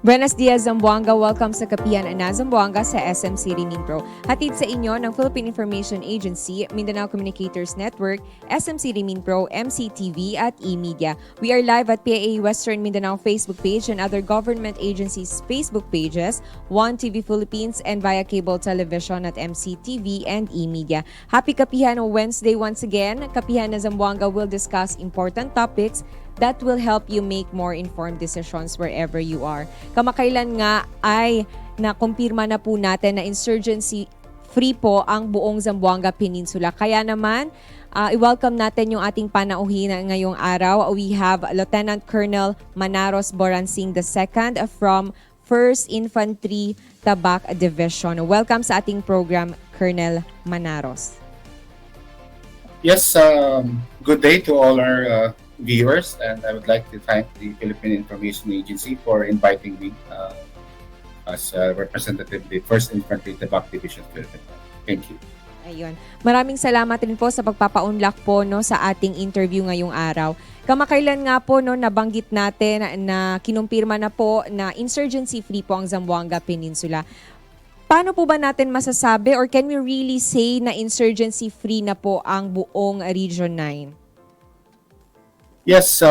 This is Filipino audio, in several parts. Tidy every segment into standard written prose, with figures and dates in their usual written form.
Buenos dias, Zamboanga. Welcome sa Kapihan na Zamboanga sa SMC Mindpro. Hatid sa inyo ng Philippine Information Agency, Mindanao Communicators Network, SMC Mindpro, MCTV at eMedia. We are live at PAA Western Mindanao Facebook page and other government agencies' Facebook pages, One TV Philippines, and via cable television at MCTV and eMedia. Happy Kapihan Wednesday once again. Kapihan na Zamboanga will discuss important topics that will help you make more informed decisions wherever you are. Kamakailan nga ay nakumpirma na po natin na insurgency-free po ang buong Zamboanga Peninsula. Kaya naman, i-welcome natin yung ating panauhin ngayong araw. We have Lieutenant Colonel Manaros Boransing II from 1st Infantry Tabak Division. Welcome sa ating program, Colonel Manaros. Yes, good day to all our viewers, and I would like to thank the Philippine Information Agency for inviting me as a representative of the 1st Infantry Tabak Division Philippines. Thank you. Ayun. Maraming salamat rin po sa pagpapaunlak po sa ating interview ngayong araw. Kamakailan nga po nabanggit natin na kinumpirma na po na insurgency-free po ang Zamboanga Peninsula. Paano po ba natin masasabi or can we really say na insurgency-free na po ang buong Region 9? Yes,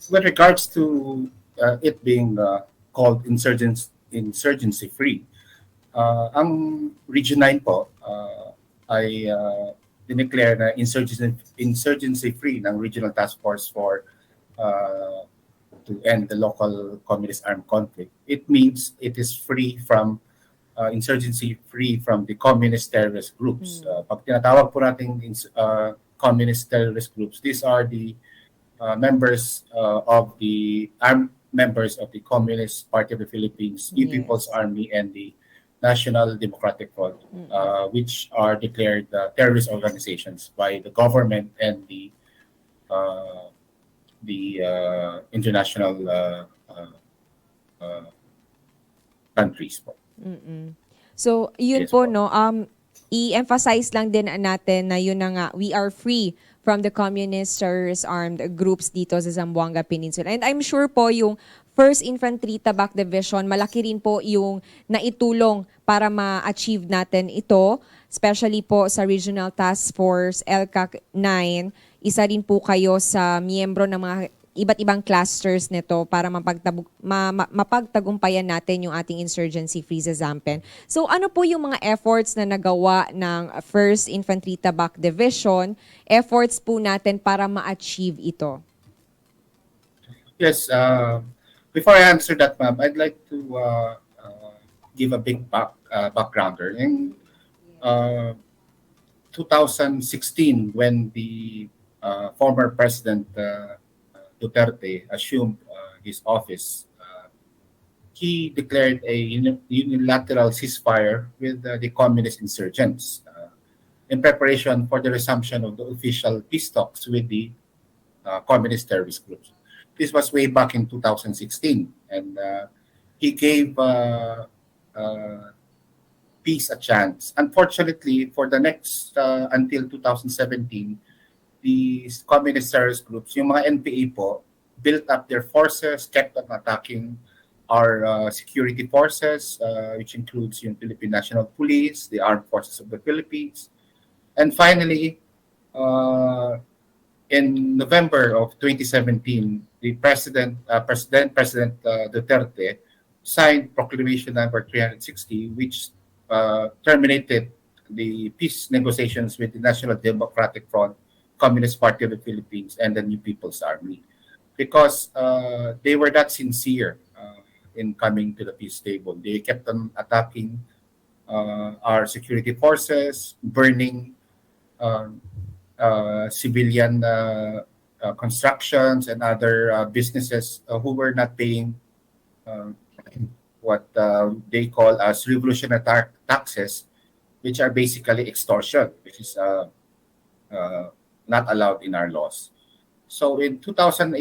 with regards to it being called insurgency-free, ang Region 9 po ay dineclare na insurgency-free ng Regional Task Force for to end the local communist armed conflict. It means it is free from insurgency-free from the communist terrorist groups. Pag tinatawag po natin communist terrorist groups, these are the members of the armed members of the Communist Party of the Philippines, New People's Army, and the National Democratic Front, which are declared terrorist organizations by the government and the international countries. So, yun yes, po, i-emphasize lang din natin na yun na nga, we are free from the communist terrorist armed groups dito sa Zamboanga Peninsula. And I'm sure po yung 1st Infantry Tabak Division, malaki rin po yung naitulong para ma-achieve natin ito, especially po sa Regional Task Force LCAC 9. Isa rin po kayo sa miyembro ng mga iba't ibang clusters nito para mapagtagumpayan natin yung ating insurgency-free sa ZamPen. So ano po yung mga efforts na nagawa ng 1st Infantry Tabak Division, efforts po natin para ma-achieve ito? Yes, before I answer that, ma'am, I'd like to give a big backgrounder. In 2016, when the former President Duterte assumed his office, he declared a unilateral ceasefire with the communist insurgents in preparation for the resumption of the official peace talks with the communist terrorist groups. This was way back in 2016, and he gave peace a chance. Unfortunately, for the next until 2017, these communist terrorist groups, yung mga NPA po, built up their forces, kept on attacking our security forces, which includes yung Philippine National Police, the Armed Forces of the Philippines. And finally, in November of 2017, the President Duterte signed Proclamation Number 360, which terminated the peace negotiations with the National Democratic Front, Communist Party of the Philippines, and the New People's Army, because they were not sincere in coming to the peace table. They kept on attacking our security forces, burning civilian constructions and other businesses who were not paying what they call as revolutionary taxes, which are basically extortion, which is not allowed in our laws. So in 2018,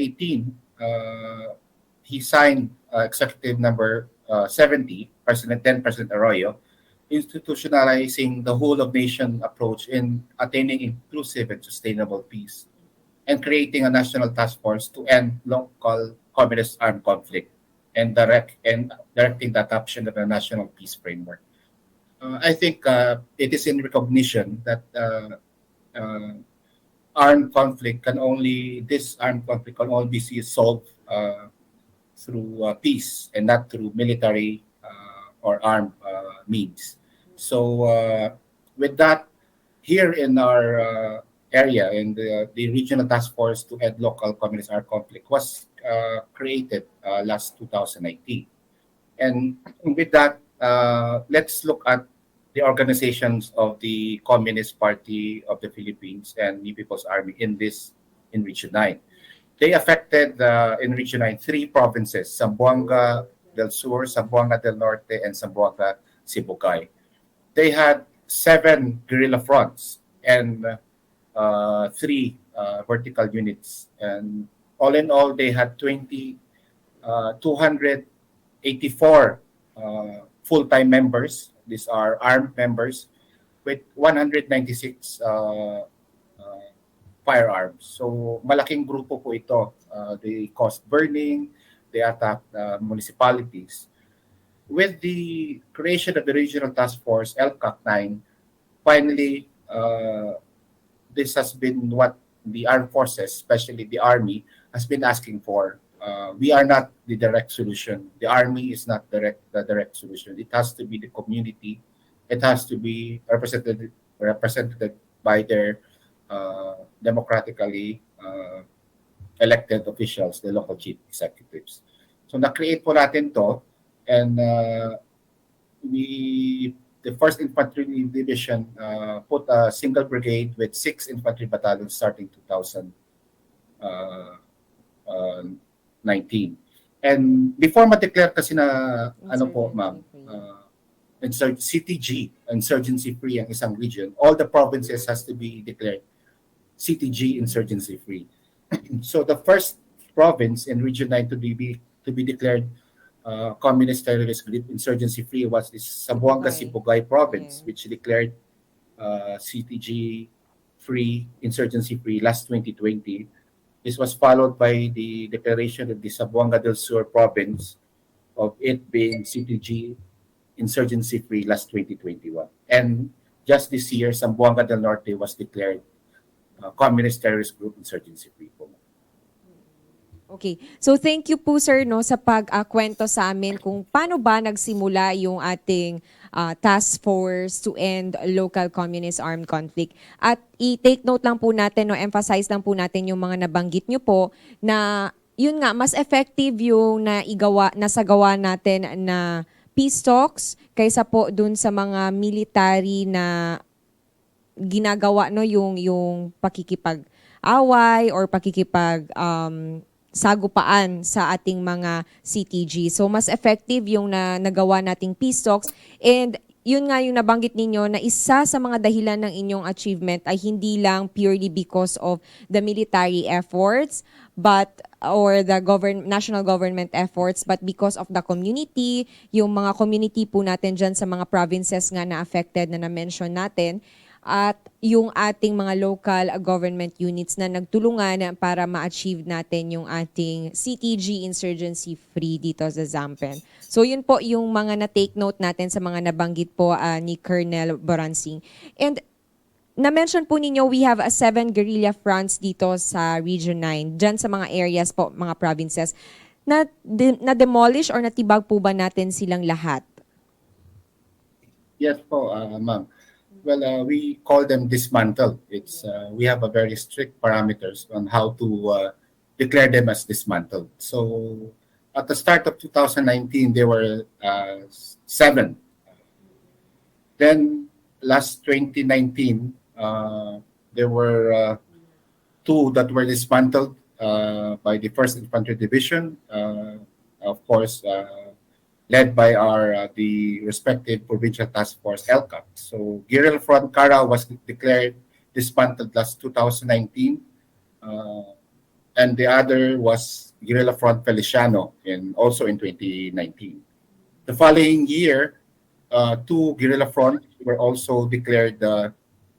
he signed Executive Number 70, President Arroyo, institutionalizing the whole of nation approach in attaining inclusive and sustainable peace, and creating a national task force to end local communist armed conflict and directing the adoption of the national peace framework. I think it is in recognition that uh, this armed conflict can only be solved through peace and not through military or armed means. So with that, here in our area, in the regional task force to end local communist armed conflict was created last 2019. And with that, let's look at the organizations of the Communist Party of the Philippines and the People's Army in Region 9. They affected in Region 9 three provinces: Zamboanga del Sur, Zamboanga del Norte, and Zamboanga Sibugay. They had seven guerrilla fronts and three vertical units. And all in all, they had 284 full-time members. These are armed members with 196 firearms. So malaking grupo po ito. They caused burning, they attacked municipalities. With the creation of the Regional Task Force, LCAC 9, finally, this has been what the armed forces, especially the Army, has been asking for. We are not the direct solution. The Army is not the direct solution. It has to be the community. It has to be represented by their democratically elected officials, the local chief executives. So na-create po natin to, and the 1st Infantry Division put a single brigade with 6 infantry battalions starting 2019. And before ma-declare kasi na, ano po ma'am, CTG, Insurgency-Free ang isang region, all the provinces has to be declared CTG Insurgency-Free. So the first province in Region 9 to be declared communist terrorist group insurgency-free was the Zamboanga Sibugay province, which declared CTG-free, insurgency-free last 2020. This was followed by the declaration of the Zamboanga del Sur province of it being CTG insurgency-free last 2021. And just this year, Zamboanga del Norte was declared communist terrorist group insurgency-free. Okay. So thank you po sir no sa pagkwento sa amin kung paano ba nagsimula yung ating task force to end local communist armed conflict. At i-take note lang po natin no, emphasize lang po natin yung mga nabanggit nyo po na yun nga mas effective yung nasagawa natin na peace talks kaysa po dun sa mga military na ginagawa no yung pakikipag-away or sagupaan sa ating mga CTG. So mas effective yung nagawa nating peace talks, and yun nga yung nabanggit ninyo na isa sa mga dahilan ng inyong achievement ay hindi lang purely because of the military efforts or the national government efforts, but because of the community, yung mga community po natin dyan sa mga provinces nga na affected na na-mention natin, at yung ating mga local government units na nagtulungan para ma-achieve natin yung ating CTG Insurgency-Free dito sa ZamPen. So yun po yung mga na-take note natin sa mga nabanggit po ni Colonel Boransing. And na-mention po ninyo, we have 7 guerrilla fronts dito sa Region 9, dyan sa mga areas po, mga provinces. Na-demolish or natibag po ba natin silang lahat? Yes po, ma'am. Well, we call them dismantled. We have a very strict parameters on how to declare them as dismantled. So at the start of 2019, there were 7. Then last 2019, there were 2 that were dismantled by the 1st Infantry Division, of course, led by the respective provincial task force, LCAC. So Guerrilla Front Cara was declared dismantled last 2019, and the other was Guerrilla Front Feliciano, also in 2019. The following year, 2 Guerrilla Front were also declared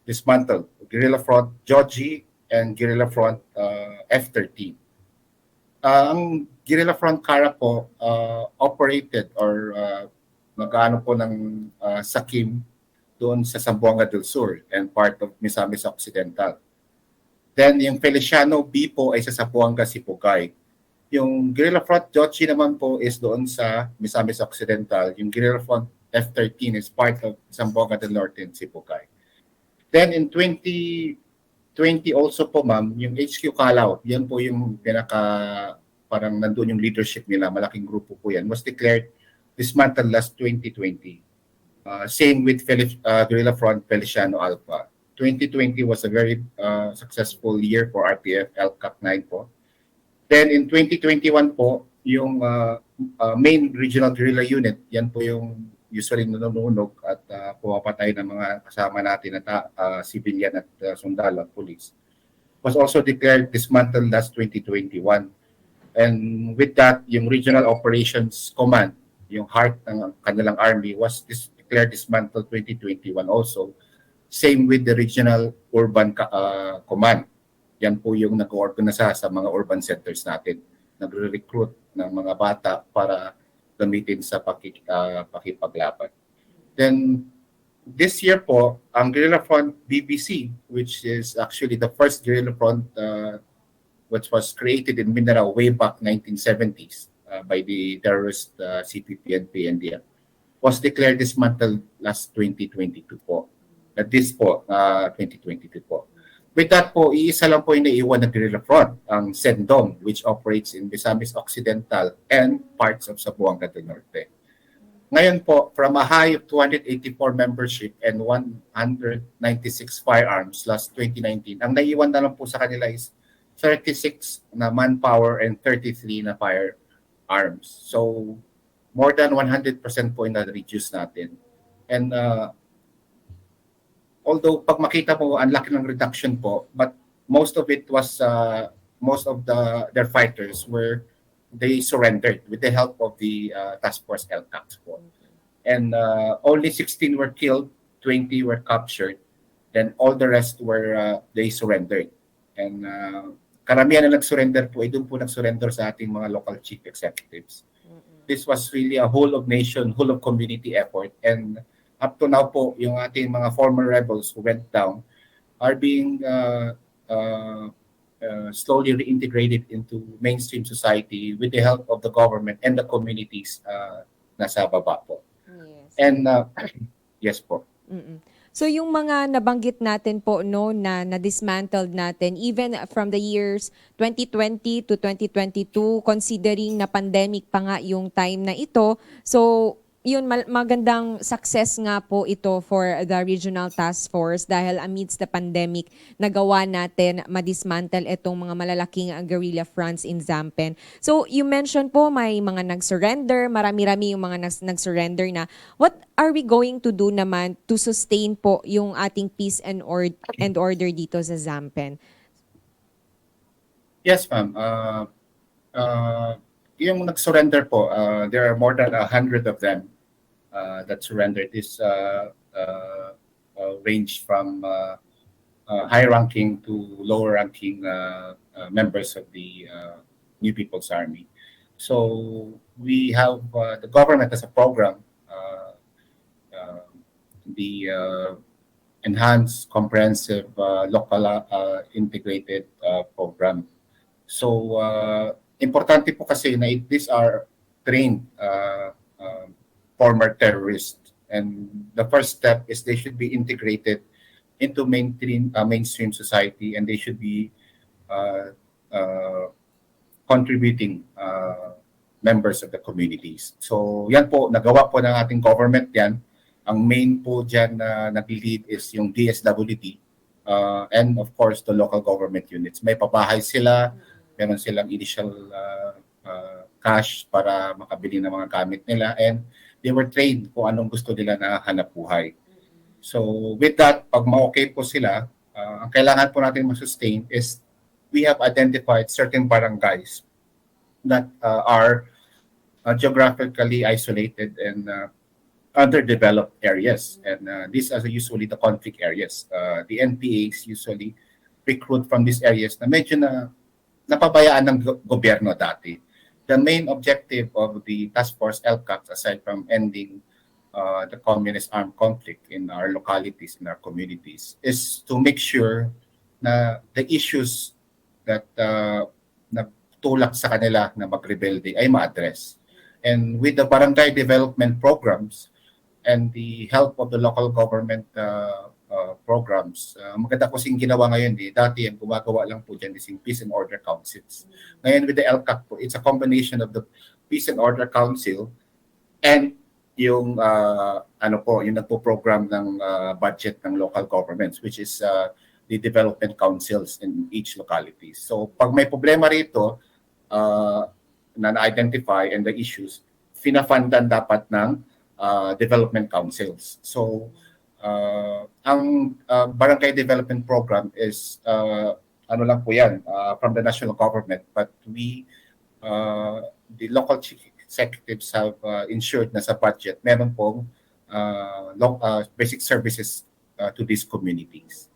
dismantled: Guerrilla Front Joji and Guerrilla Front F13. Ang Guerrilla Front Kara po operated or nag-ano po ng sakim doon sa Zamboanga del Sur and part of Misamis Occidental. Then yung Feliciano B po ay sa Zamboanga Sipugay. Yung Guerrilla Front Jochi naman po is doon sa Misamis Occidental. Yung Guerrilla Front F13 is part of Zamboanga del Norte and Sipugay. Then in 2020 also po ma'am, yung HQ Calao, yan po yung parang nandun yung leadership nila, malaking grupo po yan, was declared dismantled last 2020. Same with Guerrilla Front Feliciano Alpha. 2020 was a very successful year for RPF, LCAP 9 po. Then in 2021 po, yung main regional guerrilla unit, yan po yung usually nanununog at pumapatay ng mga kasama natin na civilian at sundalo at police, was also declared dismantled last 2021. And with that, yung Regional Operations Command, yung heart ng kanilang army, was declared dismantled 2021 also. Same with the Regional Urban Command. Yan po yung nag-organisa sa mga urban centers natin. Nagre-recruit ng mga bata para gamitin sa pakipaglaban. Then, this year po, ang Guerrilla Front BBC, which is actually the first guerrilla front which was created in Mindanao way back 1970s by the terrorist CPP and PNDF, was declared dismantled last 2022 po. At this po, 2022 po. With that po, iisa lang po yung naiwan ng guerrilla front, ang Sendong, which operates in Misamis Occidental and parts of Zamboanga del Norte. Ngayon po, from a high of 284 membership and 196 firearms last 2019, ang naiwan na lang po sa kanila is 36 na manpower and 33 na firearms. So, more than 100% po yung na-reduce natin. And although pag makita mo, ang laki ng reduction po, but most of it was, most of their fighters they surrendered with the help of the Task Force LCAC po. And only 16 were killed, 20 were captured, then all the rest they surrendered. And karamihan na nag-surrender po, doon po nag-surrender sa ating mga local chief executives. This was really a whole of nation, whole of community effort. And up to now po, yung ating mga former rebels who went down are being slowly reintegrated into mainstream society with the help of the government and the communities nasa baba po. Yes. And yes po. Mm-mm. So yung mga nabanggit natin po no na dismantled natin even from the years 2020 to 2022, considering na pandemic pa nga yung time na ito. So yun, magandang success nga po ito for the Regional Task Force dahil amidst the pandemic, nagawa natin madismantle itong mga malalaking guerrilla fronts in ZamPen. So you mentioned po may mga nag-surrender, marami-rami yung mga nag-surrender na. What are we going to do naman to sustain po yung ating peace and order dito sa ZamPen? Yes, ma'am. Yung nag-surrender po, there are more than 100 of them that surrendered. This range from high-ranking to lower-ranking members of the New People's Army. So we have the government as a program, the Enhanced Comprehensive Local Integrated Program. So importante po kasi na these are trained former terrorists, and the first step is they should be integrated into mainstream society, and they should be contributing members of the communities. So yan po, nagawa po ng ating government yan. Ang main po dyan na nag-lead is yung DSWD and of course the local government units. May pabahay sila, meron silang initial cash para makabili ng mga gamit nila, and they were trained kung anong gusto nila na hanap buhay. So with that, pag ma-okay po sila, ang kailangan po natin ma-sustain is we have identified certain barangays that are geographically isolated and underdeveloped areas. And these are usually the conflict areas. The NPAs usually recruit from these areas na medyo na napabayaan ng gobyerno dati. the main objective of the task force LCAC, aside from ending the communist armed conflict in our localities, in our communities, is to make sure na the issues that nagtulak sa kanila na magrebelde ay ma-address. And with the barangay development programs and the help of the local government programs, maganda po kasing ginawa ngayon. Dati ang gumagawa lang po dyan is yung Peace and Order Councils. Ngayon with the LCAC po, it's a combination of the Peace and Order Council and yung yung nagpo-program ng budget ng local governments, which is the development councils in each locality. So pag may problema rito na na-identify and the issues, fina-fundan dapat ng development councils. So ang barangay development program is lang po yan, from the national government, but we the local chief executives have ensured na sa budget meron pong basic services to these communities.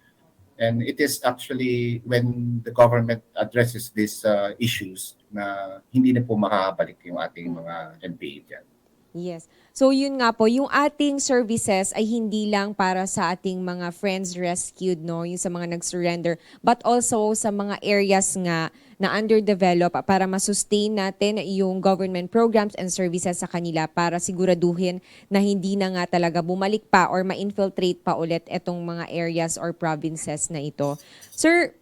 And it is actually when the government addresses these issues na hindi na po makakabalik yung ating mga NPA dyan. Yes. So yun nga po, yung ating services ay hindi lang para sa ating mga friends rescued, no, yung sa mga nag-surrender, but also sa mga areas nga na underdeveloped para masustain natin yung government programs and services sa kanila para siguraduhin na hindi na nga talaga bumalik pa or ma-infiltrate pa ulit itong mga areas or provinces na ito. Sir,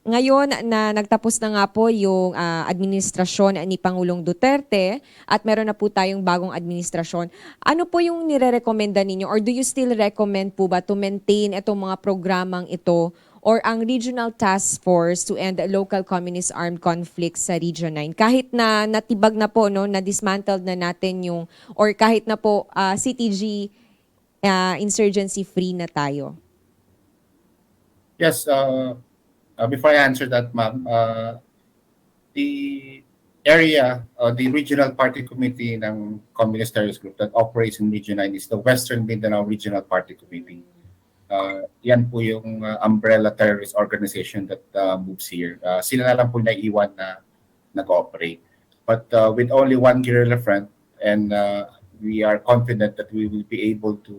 ngayon na nagtapos na nga po yung administrasyon ni Pangulong Duterte at meron na po tayong bagong administrasyon, ano po yung nire-recommenda ninyo or do you still recommend po ba to maintain itong mga programang ito or ang Regional Task Force to End Local Communist Armed Conflicts sa Region 9? Kahit na natibag na po, no, na-dismantled na natin yung, or kahit na po CTG Insurgency-Free na tayo. Yes, before I answer that, ma'am, the area, the regional party committee ng Communist Terrorist Group that operates in Region 9 is the Western Mindanao Regional Party Committee. Yan po yung umbrella terrorist organization that moves here. Sila na lang po naiiwan na nag-operate. But with only one guerrilla front, and we are confident that we will be able to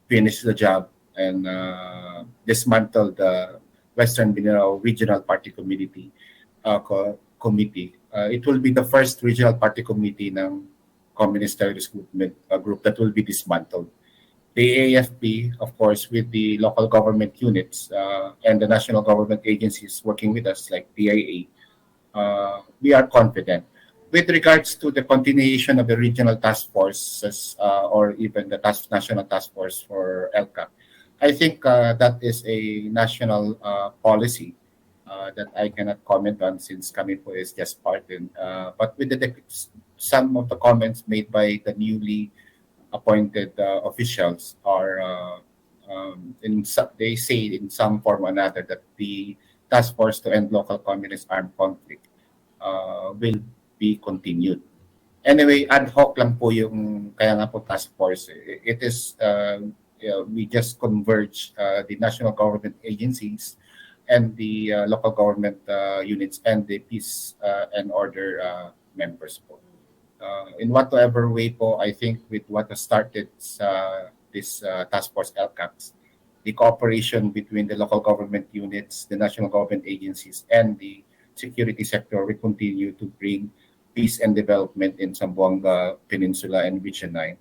finish the job and dismantle the Western Mindanao Regional Party Committee. It will be the first regional party committee ng Communist Terrorist Group that will be dismantled. The AFP, of course, with the local government units and the national government agencies working with us, like PIA, we are confident. With regards to the continuation of the regional task forces or even the national task force for LCAC, I think that is a national policy that I cannot comment on since kami po is just pardoned. But with some of the comments made by the newly appointed officials are, they say in some form or another that the task force to end local communist armed conflict will be continued. Anyway, ad hoc lang po yung kaya nga po task force. It is we just converge the national government agencies and the local government units and the peace and order members po. In whatever way po, I think with what has started this task force LCAPs, the cooperation between the local government units, the national government agencies, and the security sector will continue to bring peace and development in Zamboanga Peninsula and Region 9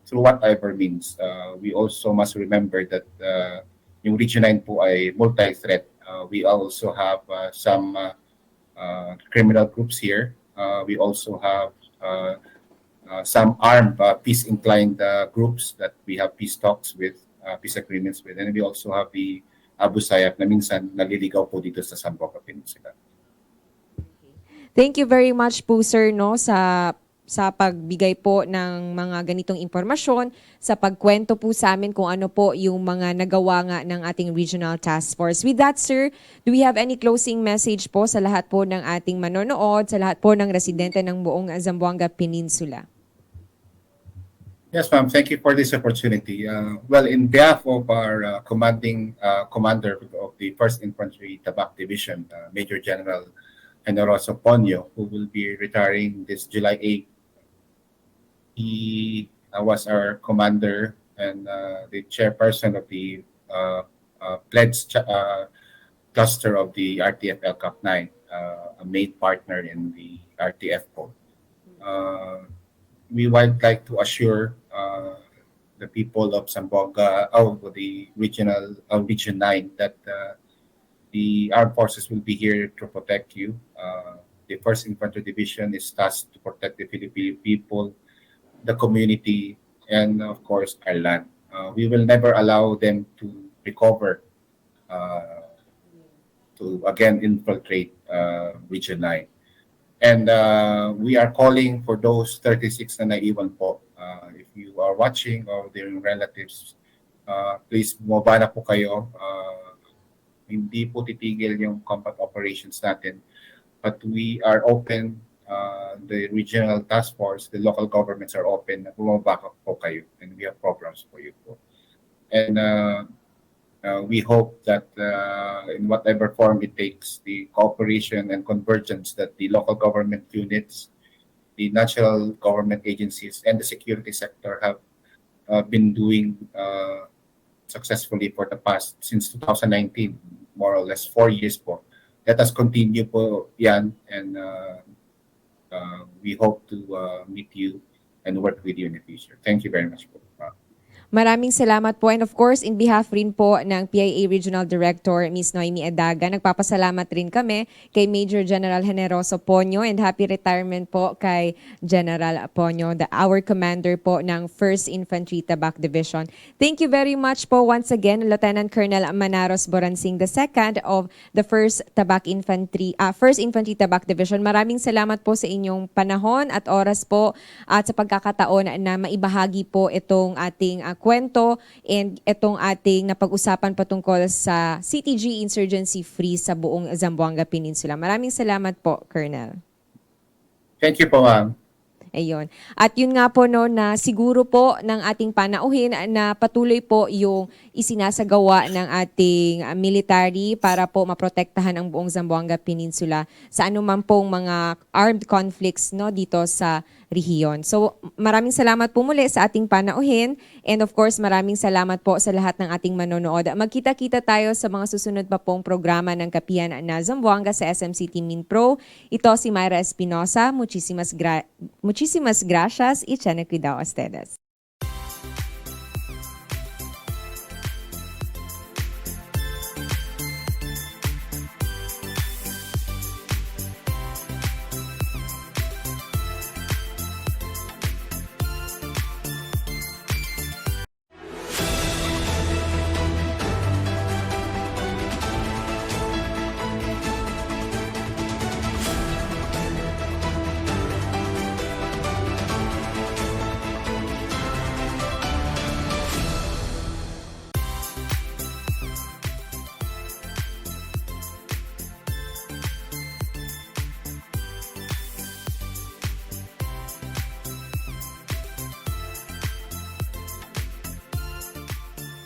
through whatever means. We also must remember that yung Region 9 po ay multi-threat. We also have some criminal groups here. We also have some armed peace-inclined groups that we have peace talks with, peace agreements with. And we also have the Abu Sayyaf na minsan naliligaw po dito sa Zamboanga Peninsula. Thank you very much po, sir, no, sa pagbigay po ng mga ganitong impormasyon, sa pagkwento po sa amin kung ano po yung mga nagawa nga ng ating Regional Task Force. With that, sir, do we have any closing message po sa lahat po ng ating manonood, sa lahat po ng residente ng buong Zamboanga Peninsula? Yes, ma'am. Thank you for this opportunity. Well, in behalf of our commander of the 1st Infantry Tabak Division, Major General Generoso Ponyo, who will be retiring this July 8th. He was our commander and the chairperson of the pledge cluster of the RTF LCAP 9, a main partner in the RTF code. We would like to assure the people of Zamboanga, the Region 9, that the armed forces will be here to protect you. The 1st Infantry Division is tasked to protect the Filipino people, the community, and of course, our land. We will never allow them to recover, to again infiltrate Region 9. And we are calling for those 36 na naiwan po. If you are watching or their relatives, please bumaba na po kayo. Hindi po titigil yung combat operations natin. But we are open, the regional task force, the local governments are open na bumaba po kayo. And we have programs for you po. And we hope that in whatever form it takes, the cooperation and convergence that the local government units, the national government agencies, and the security sector have been doing successfully for the past, since 2019, more or less 4 years po. Let us continue po yan, and we hope to meet you and work with you in the future. Thank you very much po. Maraming salamat po, and of course, in behalf rin po ng PIA Regional Director, Ms. Noemi Edaga, nagpapasalamat rin kami kay Major General Generoso Ponyo, and happy retirement po kay General Ponyo, our commander po ng 1st Infantry Tabak Division. Thank you very much po once again, Lieutenant Colonel Manaros Boransing II of the 1st Infantry Tabak Division. Maraming salamat po sa inyong panahon at oras po at sa pagkakataon na maibahagi po itong ating kwento and itong ating napag-usapan patungkol sa CTG Insurgency-Free sa buong Zamboanga Peninsula. Maraming salamat po, Colonel. Thank you po, ma'am. Ayun. At yun nga po no, na siguro po ng ating panauhin na patuloy po yung isinasagawa ng ating military para po maprotektahan ang buong Zamboanga Peninsula sa anuman pong mga armed conflicts no dito sa rehiyon. So maraming salamat po muli sa ating panauhin, and of course maraming salamat po sa lahat ng ating manonood. Magkita-kita tayo sa mga susunod pa pong programa ng Kapihan na Zamboanga sa SMCT Mindpro. Ito si Myra Espinosa. Muchísimas gracias y tiene cuidado a ustedes.